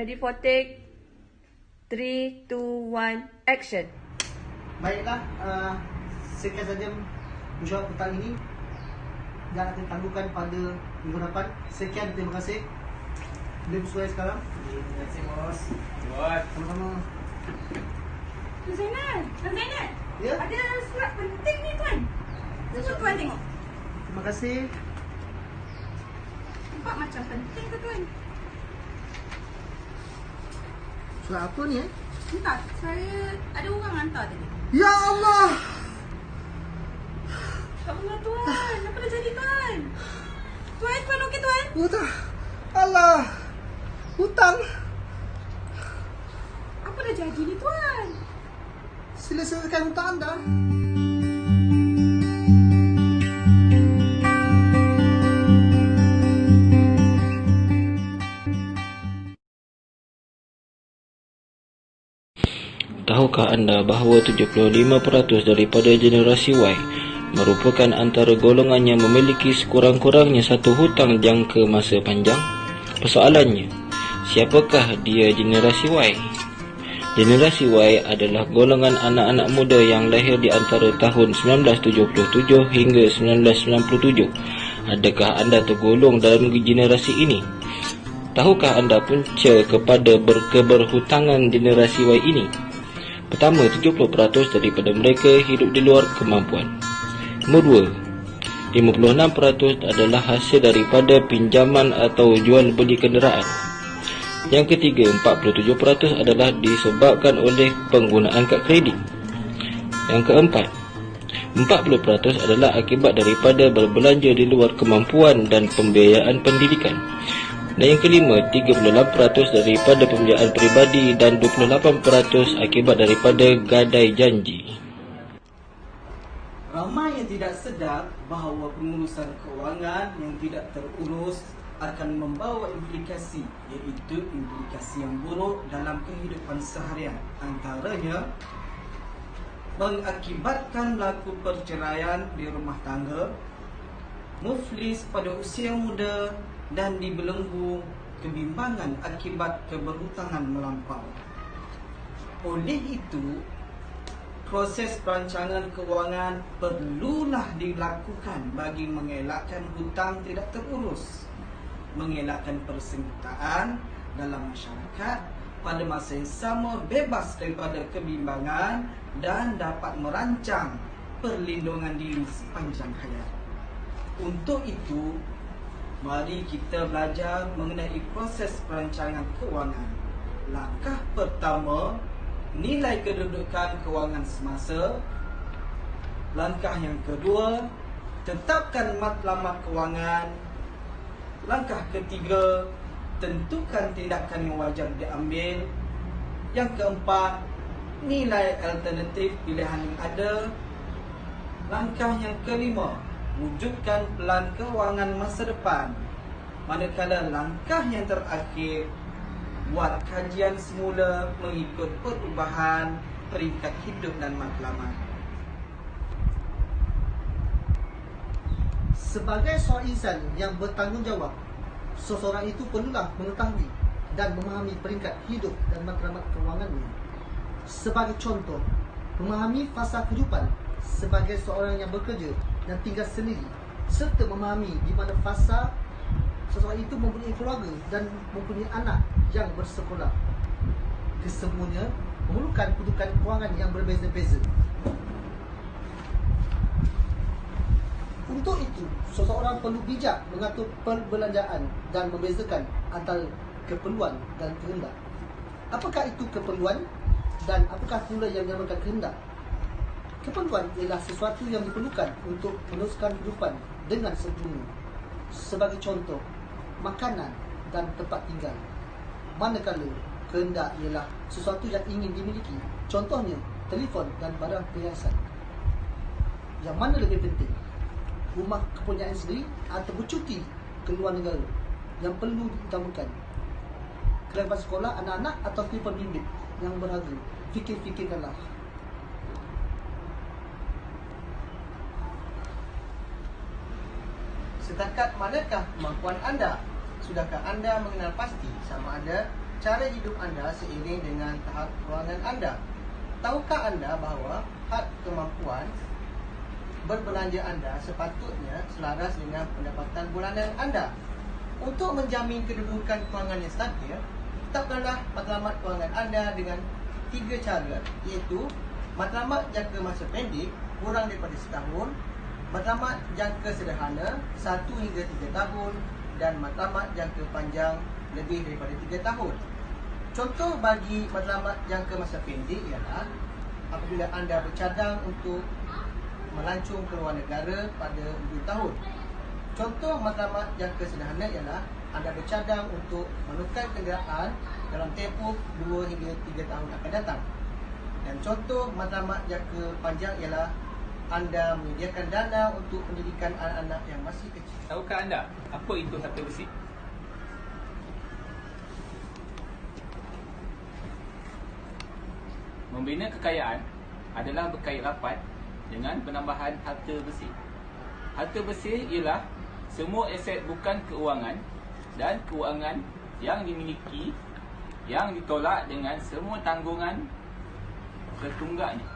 Ready for take 3, 2, 1, action. Baiklah, sekian saja musyawarah petang ini dan akan ditangguhkan pada minggu depan. Sekian, terima kasih. Boleh bersuara sekarang? Terima kasih, bos. Sama-sama. Tuan Zainal, Ya? ada surat penting ni tuan. Cuba tuan tengok. Terima kasih. Nampak macam penting ke tuan? Surat apa ni? Entah, saya ada orang hantar tadi. Ya Allah! Tak Allah tuan, apa dah jadi tuan? Tuan okey tuan? Hutang! Allah! Hutang! Apa dah jadi ni tuan? Sila selesaikan hutang anda. Tahukah anda bahawa 75% daripada generasi Y merupakan antara golongan yang memiliki sekurang-kurangnya satu hutang jangka masa panjang? Persoalannya, siapakah dia generasi Y? Generasi Y adalah golongan anak-anak muda yang lahir di antara tahun 1977 hingga 1997. Adakah anda tergolong dalam generasi ini? Tahukah anda punca kepada keberhutangan generasi Y ini? Pertama, 70% daripada mereka hidup di luar kemampuan. Nombor 2, 56% adalah hasil daripada pinjaman atau jual beli kenderaan. Yang ketiga, 47% adalah disebabkan oleh penggunaan kad kredit. Yang keempat, 40% adalah akibat daripada berbelanja di luar kemampuan dan pembiayaan pendidikan. Dan yang kelima, 38% daripada pembiayaan peribadi dan 28% akibat daripada gadai janji. Ramai yang tidak sedar bahawa pengurusan kewangan yang tidak terurus akan membawa implikasi, iaitu implikasi yang buruk dalam kehidupan seharian. Antaranya, mengakibatkan berlaku perceraian di rumah tangga, muflis pada usia muda dan dibelenggu kebimbangan akibat keberhutangan melampau. Oleh itu, proses perancangan kewangan perlulah dilakukan bagi mengelakkan hutang tidak terurus, mengelakkan persengketaan dalam masyarakat, pada masa yang sama bebas daripada kebimbangan dan dapat merancang perlindungan diri sepanjang hayat. Untuk itu, mari kita belajar mengenai proses perancangan kewangan. Langkah pertama, nilai kedudukan kewangan semasa. Langkah yang kedua, tetapkan matlamat kewangan. Langkah ketiga, tentukan tindakan yang wajar diambil. Yang keempat, nilai alternatif pilihan yang ada. Langkah yang kelima, wujudkan pelan kewangan masa depan. Manakala langkah yang terakhir, buat kajian semula mengikut perubahan peringkat hidup dan matlamat. Sebagai seorang insan yang bertanggungjawab, seseorang itu perlulah mengetahui dan memahami peringkat hidup dan matlamat kewangannya. Sebagai contoh, memahami fasa kehidupan sebagai seorang yang bekerja dan tinggal sendiri, serta memahami di mana fasa seseorang itu mempunyai keluarga dan mempunyai anak yang bersekolah. Kesemuanya memerlukan kedudukan kewangan yang berbeza-beza. Untuk itu, seseorang perlu bijak mengatur perbelanjaan dan membezakan antara keperluan dan kehendak. Apakah itu keperluan dan apakah pula yang dinamakan kehendak? Keperluan ialah sesuatu yang diperlukan untuk meneruskan kehidupan dengan sempurna. Sebagai contoh, makanan dan tempat tinggal. Manakala kehendak ialah sesuatu yang ingin dimiliki. Contohnya, telefon dan barang perhiasan. Yang mana lebih penting? Rumah kepunyaan sendiri atau bercuti ke luar negara yang perlu diutamakan? Kelengkapan sekolah anak-anak atau telefon bimbit yang berharga? Fikir-fikirkanlah. Setakat manakah kemampuan anda? Sudahkah anda mengenal pasti sama ada cara hidup anda seiring dengan tahap kewangan anda. Tahukah anda bahawa had kemampuan berbelanja anda sepatutnya selaras dengan pendapatan bulanan anda? Untuk menjamin kedudukan kewangan yang stabil, tetapkanlah matlamat kewangan anda dengan 3 cara, iaitu matlamat jangka masa pendek kurang daripada setahun, matlamat jangka sederhana 1 hingga 3 tahun dan matlamat jangka panjang lebih daripada 3 tahun. Contoh bagi matlamat jangka masa pendek ialah apabila anda bercadang untuk melancong ke luar negara pada 2 tahun. Contoh matlamat jangka sederhana ialah anda bercadang untuk menukar kenderaan dalam tempoh 2 hingga 3 tahun akan datang. Dan contoh matlamat jangka panjang ialah anda menyediakan dana untuk pendidikan anak-anak yang masih kecil. Tahukah anda apa itu harta besi? Membina kekayaan adalah berkait rapat dengan penambahan harta besi. Harta besi ialah semua aset bukan keuangan dan keuangan yang dimiliki yang ditolak dengan semua tanggungan tertunggaknya.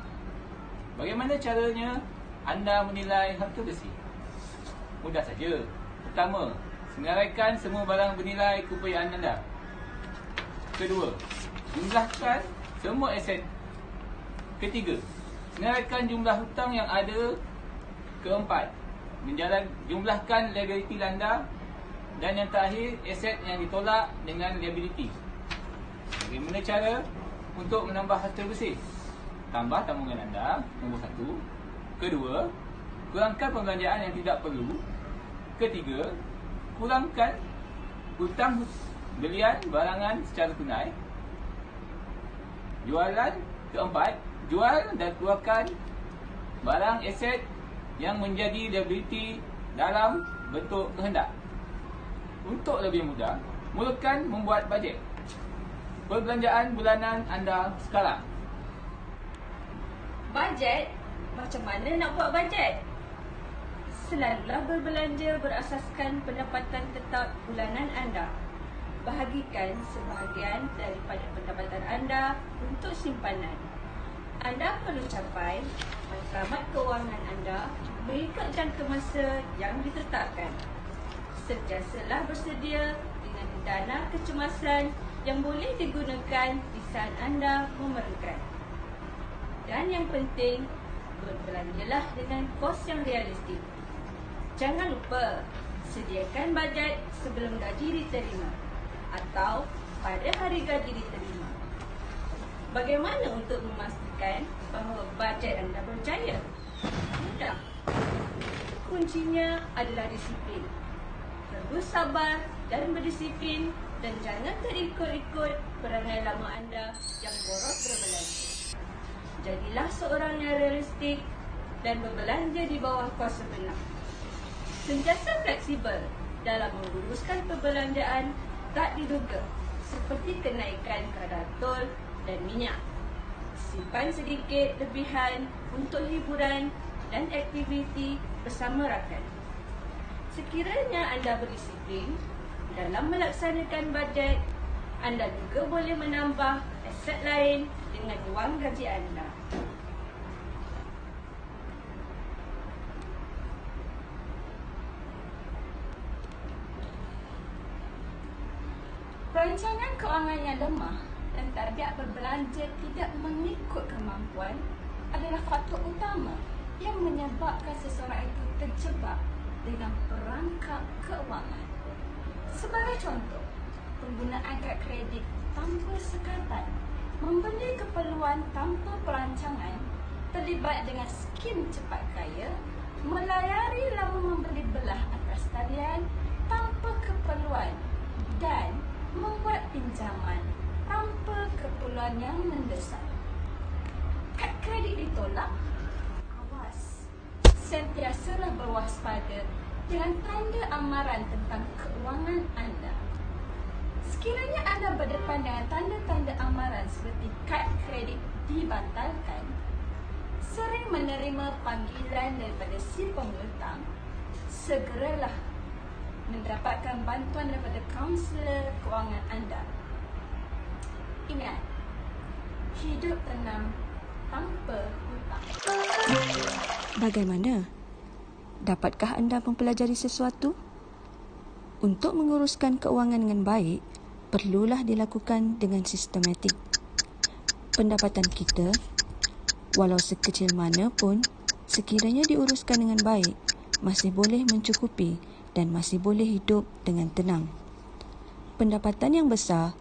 Bagaimana caranya anda menilai harta besi? Mudah saja. Pertama, senaraikan semua barang bernilai keupayaan anda. Kedua, jumlahkan semua aset. Ketiga, senaraikan jumlah hutang yang ada. Keempat, jumlahkan liability anda. Dan yang terakhir, aset yang ditolak dengan liability. Bagaimana cara untuk menambah harta besi? Tambah tabungan anda, nombor 1. Kedua, kurangkan pembelanjaan yang tidak perlu. Ketiga, kurangkan hutang belian barangan secara tunai. Keempat, jual dan keluarkan barang aset yang menjadi liability dalam bentuk kehendak. Untuk lebih mudah, mulakan membuat bajet perbelanjaan bulanan anda sekarang. Bajet? Macam mana nak buat bajet? Selalulah berbelanja berasaskan pendapatan tetap bulanan anda. Bahagikan sebahagian daripada pendapatan anda untuk simpanan. Anda perlu capai matlamat kewangan anda mengikut jangka masa yang ditetapkan. Sentiasalah bersedia dengan dana kecemasan yang boleh digunakan di saat anda memerlukan. Dan yang penting, berbelanjalah dengan kos yang realistik. Jangan lupa, sediakan bajet sebelum gaji diterima atau pada hari gaji diterima. Bagaimana untuk memastikan bahawa bajet anda berjaya? Mudah. Kuncinya adalah disiplin. Terus sabar dan berdisiplin dan jangan terikut-ikut perangai lama anda yang boros berbelanja. Jadilah seorang yang realistik dan berbelanja di bawah kos sebenar. Sentiasa fleksibel dalam menguruskan perbelanjaan tak diduga seperti kenaikan kadar tol dan minyak. Simpan sedikit lebihan untuk hiburan dan aktiviti bersama rakan. Sekiranya anda berdisiplin dalam melaksanakan bajet, anda juga boleh menambah aset lain dengan wang gaji anda. Perancangan kewangan yang lemah dan tabiat berbelanja tidak mengikut kemampuan adalah faktor utama yang menyebabkan seseorang itu terjebak dengan perangkap kewangan. Sebagai contoh, penggunaan kad kredit tanpa sekatan, membeli keperluan tanpa perancangan, terlibat dengan skim cepat kaya, melayari lalu membeli belah atas talian tanpa keperluan dan membuat pinjaman tanpa keperluan yang mendesak. Kad kredit ditolak? Awas, sentiasalah berwaspada dengan tanda amaran tentang keuangan anda. Sekiranya anda berdepan dengan tanda-tanda amaran seperti kad kredit dibatalkan, sering menerima panggilan daripada si penghutang, segeralah mendapatkan bantuan daripada kaunselor kewangan anda. Ingat, hidup tenang tanpa hutang. Bagaimana? Dapatkah anda mempelajari sesuatu? Untuk menguruskan keuangan dengan baik, perlulah dilakukan dengan sistematik. Pendapatan kita, walau sekecil mana pun, sekiranya diuruskan dengan baik, masih boleh mencukupi dan masih boleh hidup dengan tenang. Pendapatan yang besar,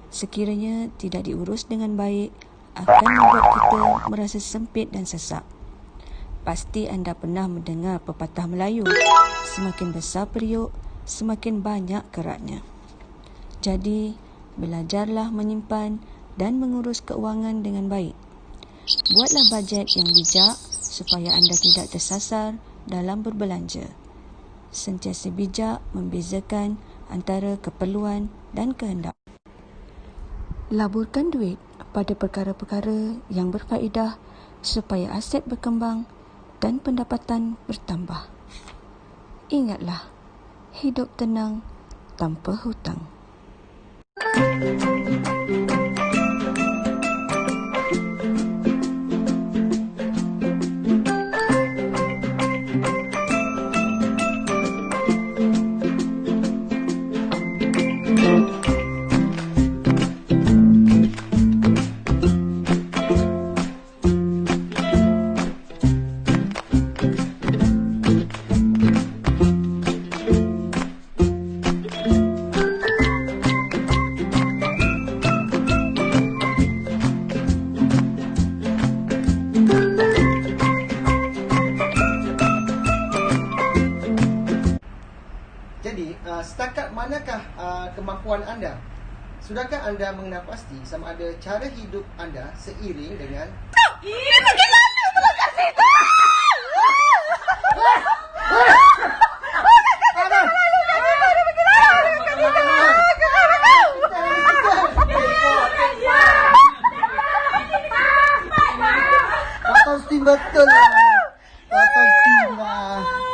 sekiranya tidak diurus dengan baik, akan membuat kita merasa sempit dan sesak. Pasti anda pernah mendengar pepatah Melayu, semakin besar periuk, semakin banyak keraknya. Jadi, belajarlah menyimpan dan mengurus keuangan dengan baik. Buatlah bajet yang bijak supaya anda tidak tersasar dalam berbelanja. Sentiasa bijak membezakan antara keperluan dan kehendak. Laburkan duit pada perkara-perkara yang berfaedah supaya aset berkembang dan pendapatan bertambah. Ingatlah, hidup tenang tanpa hutang. Jadi, setakat manakah kemampuan anda? Sudahkah anda mengenal pasti sama ada cara hidup anda seiring dengan Tonton Steam betul lah. Tonton Steam lah.